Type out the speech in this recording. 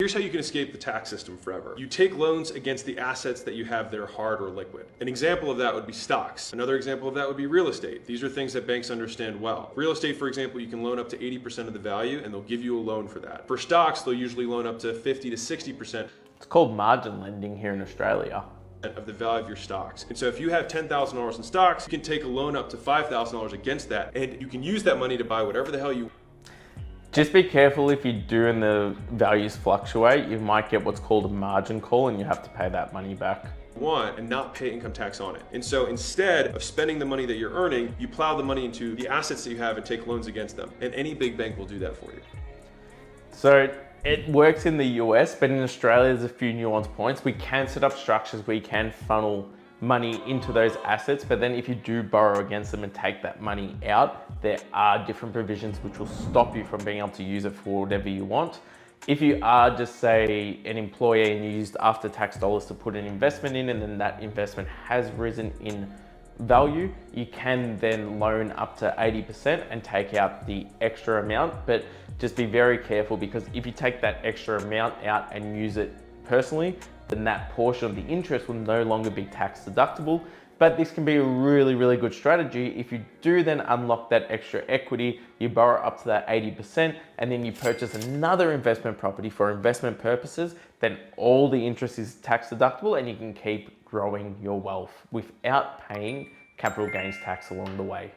Here's how you can escape the tax system forever. You take loans against the assets that you have that are hard or liquid. An example of that would be stocks. Another example of that would be real estate. These are things that banks understand well. Real estate, for example, you can loan up to 80% of the value and they'll give you a loan for that. For stocks, they'll usually loan up to 50 to 60%. It's called margin lending here in Australia. Of the value of your stocks. And so if you have $10,000 in stocks, you can take a loan up to $5,000 against that, and you can use that money to buy whatever the hell you want. Just be careful if you do and the values fluctuate, you might get what's called a margin call and you have to pay that money back. And not pay income tax on it. And so instead of spending the money that you're earning, you plow the money into the assets that you have and take loans against them. And any big bank will do that for you. So it works in the US, but in Australia, there's a few nuance points. We can set up structures where you can funnel money into those assets, but then if you do borrow against them and take that money out, there are different provisions which will stop you from being able to use it for whatever you want. If you are just say an employee and you used after-tax dollars to put an investment in and then that investment has risen in value, you can then loan up to 80% and take out the extra amount, but just be very careful because if you take that extra amount out and use it personally, then that portion of the interest will no longer be tax deductible. But this can be a really, really good strategy. If you do then unlock that extra equity, you borrow up to that 80%, and then you purchase another investment property for investment purposes, then all the interest is tax deductible and you can keep growing your wealth without paying capital gains tax along the way.